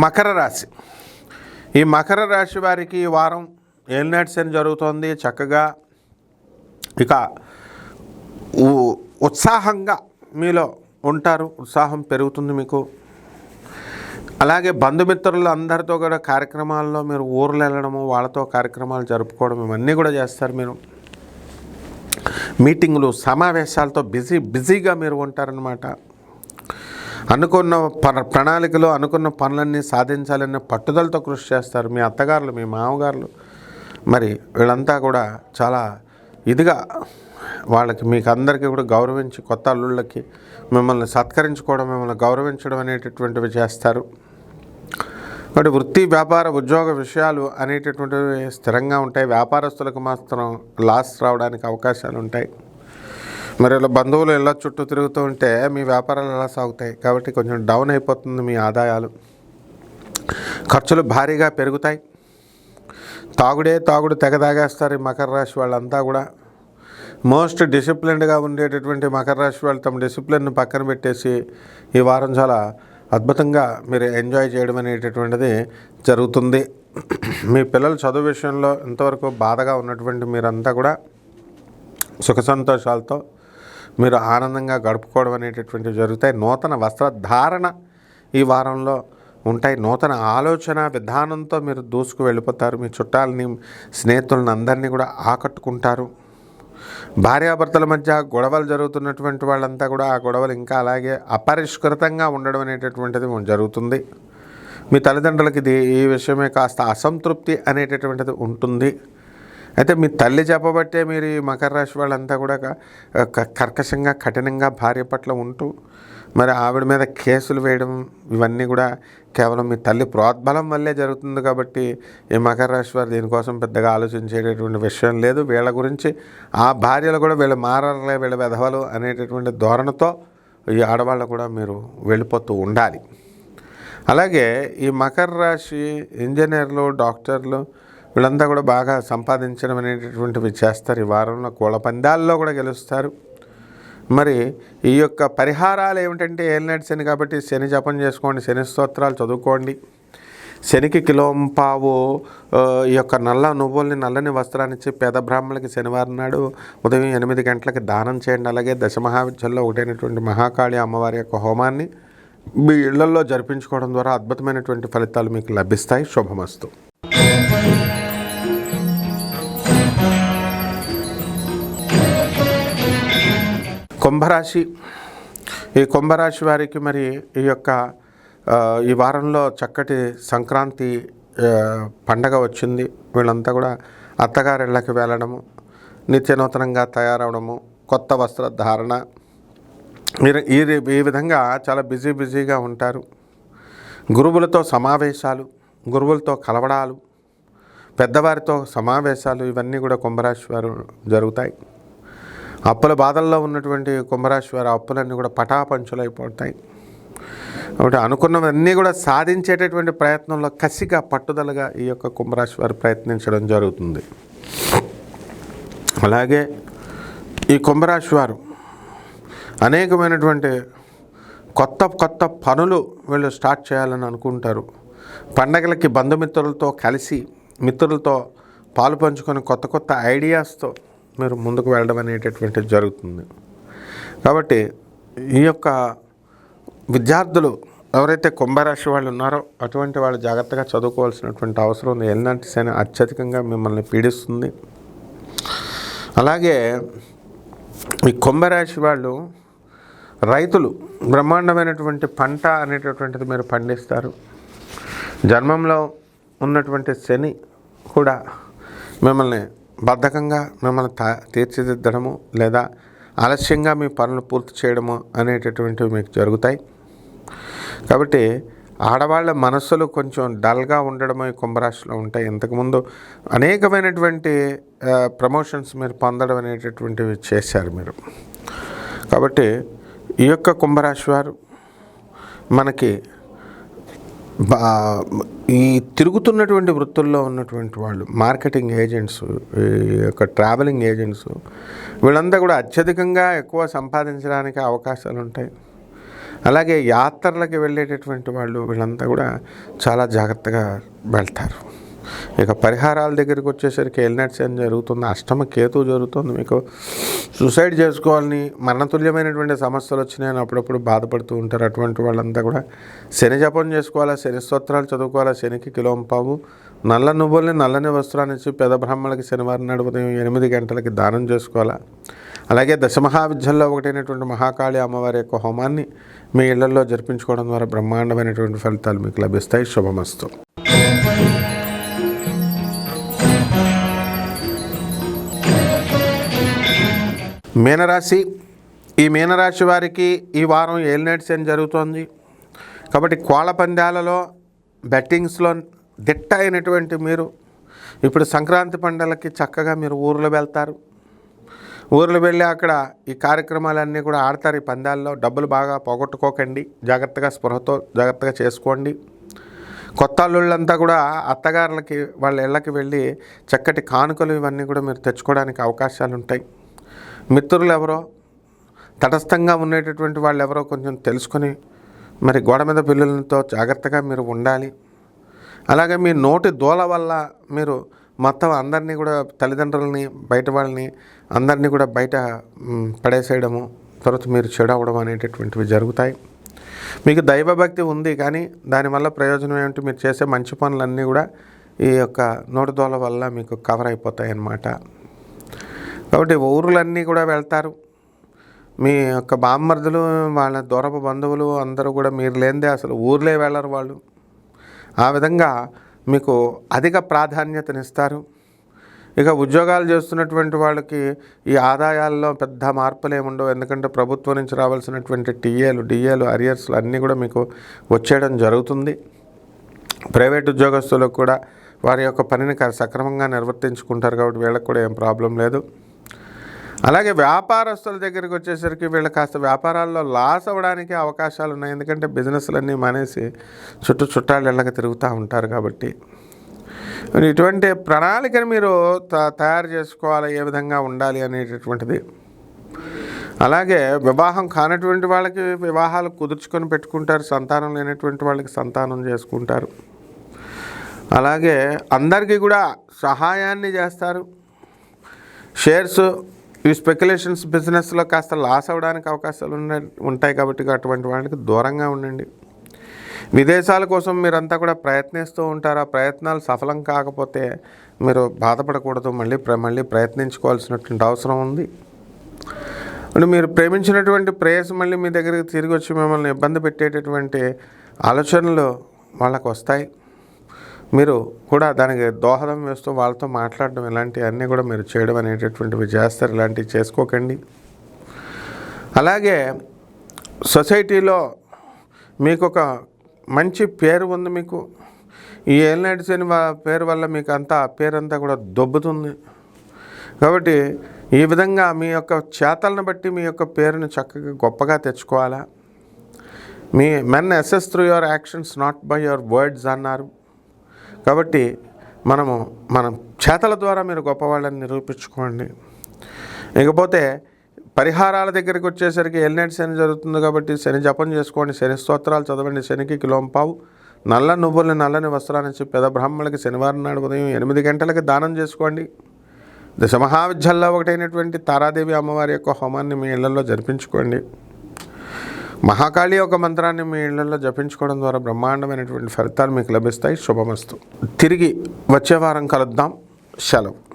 మకర రాశి. ఈ మకర రాశి వారికి ఈ వారం ఏలినాటి శని జరుగుతోంది. చక్కగా ఇక ఉత్సాహంగా మీలో ఉంటారు, ఉత్సాహం పెరుగుతుంది మీకు. అలాగే బంధుమిత్రులు అందరితో కూడా కార్యక్రమాల్లో మీరు ఊర్లు వెళ్ళడము, వాళ్ళతో కార్యక్రమాలు జరుపుకోవడం ఇవన్నీ కూడా చేస్తారు. మీరు మీటింగులు సమావేశాలతో బిజీగా మీరు ఉంటారనమాట. అనుకున్న ప్రణాళికలు, అనుకున్న పనులన్నీ సాధించాలనే పట్టుదలతో కృషి చేస్తారు. మీ అత్తగారులు, మీ మామగారులు మరి వీళ్ళంతా కూడా చాలా ఇదిగా వాళ్ళకి మీకు అందరికీ కూడా గౌరవించి, కొత్త అల్లుళ్ళకి మిమ్మల్ని సత్కరించుకోవడం, మిమ్మల్ని గౌరవించడం అనేటటువంటివి చేస్తారు. కాబట్టి వృత్తి, వ్యాపార, ఉద్యోగ విషయాలు అనేటటువంటివి స్థిరంగా ఉంటాయి. వ్యాపారస్తులకు మాత్రం లాస్ రావడానికి అవకాశాలు ఉంటాయి. మరి ఇలా బంధువులు ఇళ్ళ చుట్టూ తిరుగుతూ ఉంటే మీ వ్యాపారాలు ఎలా సాగుతాయి. కాబట్టి కొంచెం డౌన్ అయిపోతుంది మీ ఆదాయాలు. ఖర్చులు భారీగా పెరుగుతాయి. తాగుడు తెగ తాగేస్తారు ఈ మకర రాశి వాళ్ళంతా కూడా. మోస్ట్ డిసిప్లిన్డ్గా ఉండేటటువంటి మకర రాశి వాళ్ళు తమ డిసిప్లిన్ను పక్కన పెట్టేసి ఈ వారం చాలా అద్భుతంగా మీరు ఎంజాయ్ చేయడం అనేటటువంటిది జరుగుతుంది. మీ పిల్లల చదువు విషయంలో ఇంతవరకు బాధగా ఉన్నటువంటి మీరంతా కూడా సుఖ సంతోషాలతో మీరు ఆనందంగా గడుపుకోవడం అనేటటువంటివి జరుగుతాయి. నూతన వస్త్రధారణ ఈ వారంలో ఉంటాయి. నూతన ఆలోచన విధానంతో మీరు దూసుకు వెళ్ళిపోతారు. మీ చుట్టాలని, స్నేహితులను అందరినీ కూడా ఆకట్టుకుంటారు. భార్యాభర్తల మధ్య గొడవలు జరుగుతున్నటువంటి వాళ్ళంతా కూడా ఆ గొడవలు ఇంకా అలాగే అపరిష్కృతంగా ఉండడం అనేటటువంటిది జరుగుతుంది. మీ తల్లిదండ్రులకి ఈ విషయమే కాస్త అసంతృప్తి అనేటటువంటిది ఉంటుంది. అయితే మీ తల్లి చెప్పబట్టే మీరు ఈ మకర రాశి వాళ్ళంతా కూడా కర్కశంగా, కఠినంగా భార్య పట్ల ఉంటూ మరి ఆవిడ మీద కేసులు వేయడం ఇవన్నీ కూడా కేవలం మీ తల్లి ప్రోద్బలం వల్లే జరుగుతుంది. కాబట్టి ఈ మకర రాశి వారు దీనికోసం పెద్దగా ఆలోచించేటటువంటి విషయం లేదు. వీళ్ళ గురించి ఆ భార్యలు కూడా వీళ్ళు మారలే, వీళ్ళ వెధవలు అనేటటువంటి ధోరణితో ఈ ఆడవాళ్ళు కూడా మీరు వెళ్ళిపోతూ ఉండాలి. అలాగే ఈ మకర రాశి ఇంజనీర్లు, డాక్టర్లు వీళ్ళంతా కూడా బాగా సంపాదించడం అనేటటువంటివి చేస్తారు. ఈ వారంలో కోళ్ళ పందాల్లో కూడా గెలుస్తారు. మరి ఈ యొక్క పరిహారాలు ఏమిటంటే ఏలినాటి శని కాబట్టి శని జపం చేసుకోండి, శని స్తోత్రాలు చదువుకోండి. శనికి కిలోంపావు ఈ యొక్క నల్లని వస్త్రాన్ని ఇచ్చి పేద బ్రాహ్మణులకి శనివారం నాడు ఉదయం 8 గంటలకి దానం చేయండి. అలాగే దశమహావిద్యల్లో ఒకటైనటువంటి మహాకాళి అమ్మవారి యొక్క హోమాన్ని మీ ఇళ్లలో జరిపించుకోవడం ద్వారా అద్భుతమైనటువంటి ఫలితాలు మీకు లభిస్తాయి. శుభమస్తు. కుంభరాశి. ఈ కుంభరాశి వారికి మరి ఈ యొక్క ఈ వారంలో చక్కటి సంక్రాంతి పండగ వచ్చింది. వీళ్ళంతా కూడా అత్తగారిళ్ళకి వెళ్ళడము, నిత్యనూతనంగా తయారవడము, కొత్త వస్త్రధారణ ఈ విధంగా చాలా బిజీగా ఉంటారు. గురువులతో సమావేశాలు, గురువులతో కలవడాలు, పెద్దవారితో సమావేశాలు ఇవన్నీ కూడా కుంభరాశి వారు జరుగుతాయి. అప్పుల బాధల్లో ఉన్నటువంటి కుంభరాశి వారి అప్పులన్నీ కూడా పటాపంచులైపోతాయి. కాబట్టి అనుకున్నవన్నీ కూడా సాధించేటటువంటి ప్రయత్నంలో కసిగా, పట్టుదలగా ఈ యొక్క కుంభరాశి వారు ప్రయత్నించడం జరుగుతుంది. అలాగే ఈ కుంభరాశి వారు అనేకమైనటువంటి కొత్త పనులు వీళ్ళు స్టార్ట్ చేయాలని అనుకుంటారు. పండగలకి బంధుమిత్రులతో కలిసి, మిత్రులతో పాలు పంచుకొని కొత్త ఐడియాస్తో మీరు ముందుకు వెళ్ళడం అనేటటువంటిది జరుగుతుంది. కాబట్టి ఈ యొక్క విద్యార్థులు ఎవరైతే కుంభరాశి వాళ్ళు ఉన్నారో అటువంటి వాళ్ళు జాగ్రత్తగా చదువుకోవాల్సినటువంటి అవసరం ఉంది. ఏలినాటి శని అత్యధికంగా మిమ్మల్ని పీడిస్తుంది. అలాగే ఈ కుంభరాశి వాళ్ళు రైతులు బ్రహ్మాండమైనటువంటి పంట అనేటటువంటిది మీరు పండిస్తారు. జన్మంలో ఉన్నటువంటి శని కూడా మిమ్మల్ని బద్ధకంగా మిమ్మల్ని తీర్చిదిద్దడము లేదా ఆలస్యంగా మీ పనులు పూర్తి చేయడము అనేటటువంటివి మీకు జరుగుతాయి. కాబట్టి ఆడవాళ్ళ మనస్సులు కొంచెం డల్గా ఉండడం ఈ కుంభరాశిలో ఉంటాయి. ఇంతకుముందు అనేకమైనటువంటి ప్రమోషన్స్ మీరు పొందడం అనేటటువంటివి చేశారు మీరు. కాబట్టి ఈ యొక్క కుంభరాశి వారు మనకి ఈ తిరుగుతున్నటువంటి వృత్తుల్లో ఉన్నటువంటి వాళ్ళు, మార్కెటింగ్ ఏజెంట్స్, ఈ యొక్క ట్రావెలింగ్ ఏజెంట్స్, వీళ్ళంతా కూడా అత్యధికంగా ఎక్కువ సంపాదించడానికి అవకాశాలు ఉంటాయి. అలాగే యాత్రలకు వెళ్ళేటటువంటి వాళ్ళు వీళ్ళంతా కూడా చాలా జాగ్రత్తగా వెళ్తారు. ఇక పరిహారాల దగ్గరికి వచ్చేసరికి ఏలినాటి శని జరుగుతుంది, అష్టమ కేతు జరుగుతుంది. మీకు సూసైడ్ చేసుకోవాలని మరణతుల్యమైనటువంటి సమస్యలు వచ్చినాయని అప్పుడప్పుడు బాధపడుతూ ఉంటారు. అటువంటి వాళ్ళంతా కూడా శని జపం చేసుకోవాలా, శని స్తోత్రాలు చదువుకోవాలా, శనికి కిలోంపావు నల్ల నువ్వుల్ని నల్లని వస్త్రాన్ని ఇచ్చి పెద బ్రాహ్మణులకి శనివారం నాడు ఉదయం 8 గంటలకి దానం చేసుకోవాలా. అలాగే దశమహావిద్యల్లో ఒకటైనటువంటి మహాకాళి అమ్మవారి యొక్క హోమాన్ని మీ ఇళ్లలో జరిపించుకోవడం ద్వారా బ్రహ్మాండమైనటువంటి ఫలితాలు మీకు లభిస్తాయి. శుభమస్తు. మీనరాశి. ఈ మీనరాశి వారికి ఈ వారం ఏలినాటి శని జరుగుతోంది కాబట్టి కోళ్ళ పందాలలో బెట్టింగ్స్లో దిట్ట అయినటువంటి మీరు ఇప్పుడు సంక్రాంతి పండుగలకి చక్కగా మీరు ఊర్లో వెళ్తారు. ఊర్లో వెళ్ళి అక్కడ ఈ కార్యక్రమాలన్నీ కూడా ఆడతారు. ఈ పందాల్లో డబ్బులు బాగా పోగొట్టుకోకండి, జాగ్రత్తగా స్పృహతో జాగ్రత్తగా చేసుకోండి. కొత్త అల్లుళ్ళంతా కూడా అత్తగారులకి వాళ్ళ ఇళ్ళకి వెళ్ళి చక్కటి కానుకలు ఇవన్నీ కూడా మీరు తెచ్చుకోవడానికి అవకాశాలు ఉంటాయి. మిత్రులు ఎవరో తటస్థంగా ఉండేటటువంటి వాళ్ళు ఎవరో కొంచెం తెలుసుకొని మరి గోడ మీద పిల్లలతో జాగ్రత్తగా మీరు ఉండాలి. అలాగే మీ నోటి దూల వల్ల మీరు మొత్తం అందరినీ కూడా తల్లిదండ్రులని బయట వాళ్ళని అందరినీ కూడా బయట పడేసేయడము, తర్వాత మీరు చెడవడం అనేటటువంటివి జరుగుతాయి. మీకు దైవభక్తి ఉంది కానీ దానివల్ల ప్రయోజనం ఏమిటి? మీరు చేసే మంచి పనులన్నీ కూడా ఈ యొక్క నోటి దూల వల్ల మీకు కవర్ అయిపోతాయి అన్నమాట. కాబట్టి ఊరులన్నీ కూడా వెళ్తారు. మీ యొక్క బామ్మర్దులు వాళ్ళ దూరపు బంధువులు అందరూ కూడా మీరు లేనిదే అసలు ఊర్లే వెళ్ళరు వాళ్ళు. ఆ విధంగా మీకు అధిక ప్రాధాన్యతనిస్తారు. ఇక ఉద్యోగాలు చేస్తున్నటువంటి వాళ్ళకి ఈ ఆదాయాల్లో పెద్ద మార్పులు ఏముండవు. ఎందుకంటే ప్రభుత్వం నుంచి రావాల్సినటువంటి డిఏలు అరియర్స్లు అన్నీ కూడా మీకు వచ్చేయడం జరుగుతుంది. ప్రైవేట్ ఉద్యోగస్తులకు కూడా వారి యొక్క పనిని సక్రమంగా నిర్వర్తించుకుంటారు కాబట్టి వీళ్ళకి కూడా ఏం ప్రాబ్లం లేదు. అలాగే వ్యాపారస్తుల దగ్గరికి వచ్చేసరికి వీళ్ళు కాస్త వ్యాపారాల్లో లాస్ అవ్వడానికి అవకాశాలు ఉన్నాయి. ఎందుకంటే బిజినెస్లన్నీ మానేసి చుట్టాలు ఇళ్ళకి తిరుగుతూ ఉంటారు. కాబట్టి ఇటువంటి ప్రణాళికను మీరు తయారు చేసుకోవాలి, ఏ విధంగా ఉండాలి అనేటటువంటిది. అలాగే వివాహం కానటువంటి వాళ్ళకి వివాహాలు కుదుర్చుకొని పెట్టుకుంటారు, సంతానం లేనటువంటి వాళ్ళకి సంతానం చేసుకుంటారు. అలాగే అందరికీ కూడా సహాయాన్ని చేస్తారు. షేర్స్ ఈ స్పెక్యులేషన్స్ బిజినెస్లో కాస్త లాస్ అవ్వడానికి అవకాశాలు ఉంటాయి కాబట్టి అటువంటి వాళ్ళకి దూరంగా ఉండండి. విదేశాల కోసం మీరంతా కూడా ప్రయత్నిస్తూ ఉంటారు. ఆ ప్రయత్నాలు సఫలం కాకపోతే మీరు బాధపడకూడదు, మళ్ళీ ప్రయత్నించుకోవాల్సినటువంటి అవసరం ఉంది. అంటే మీరు ప్రేమించినటువంటి ప్రేయస్ మళ్ళీ మీ దగ్గరికి తిరిగి వచ్చి మిమ్మల్ని ఇబ్బంది పెట్టేటటువంటి ఆలోచనలు వాళ్ళకు వస్తాయి. మీరు కూడా దానికి దోహదం వేస్తూ వాళ్ళతో మాట్లాడడం ఇలాంటివన్నీ కూడా మీరు చేయడం అనేటటువంటివి చేస్తారు. ఇలాంటివి చేసుకోకండి. అలాగే సొసైటీలో మీకు ఒక మంచి పేరు ఉంది. మీకు ఈ ఏలినాటి శని పేరు వల్ల మీకు పేరంతా కూడా దొబ్బుతుంది. కాబట్టి ఈ విధంగా మీ యొక్క చేతలను బట్టి మీ యొక్క పేరును చక్కగా గొప్పగా తెచ్చుకోవాలా. మీ men assess through your actions not by your words అన్నారు. కాబట్టి మన చేతల ద్వారా మీరు గొప్పవాళ్ళని నిరూపించుకోండి. ఇకపోతే పరిహారాల దగ్గరికి వచ్చేసరికి ఏలినాటి శని జరుగుతుంది కాబట్టి శని జపం చేసుకోండి, శని స్తోత్రాలు చదవండి, శనికి కిలోంపావు నల్ల నువ్వుల్ని నల్లని వస్త్రాన్ని ఇచ్చి పెద బ్రాహ్మణులకి శనివారం నాడు ఉదయం 8 గంటలకి దానం చేసుకోండి. దశమహావిద్యల్లో ఒకటైనటువంటి తారాదేవి అమ్మవారి యొక్క హోమాన్ని మీ ఇళ్లలో జరిపించుకోండి. మహాకాళి ఒక మంత్రాన్ని మీ ఇళ్లలో జపించుకోవడం ద్వారా బ్రహ్మాండమైనటువంటి ఫలితాలు మీకు లభిస్తాయి. శుభమస్తు. తిరిగి వచ్చే వారం కలుద్దాం. సెలవు.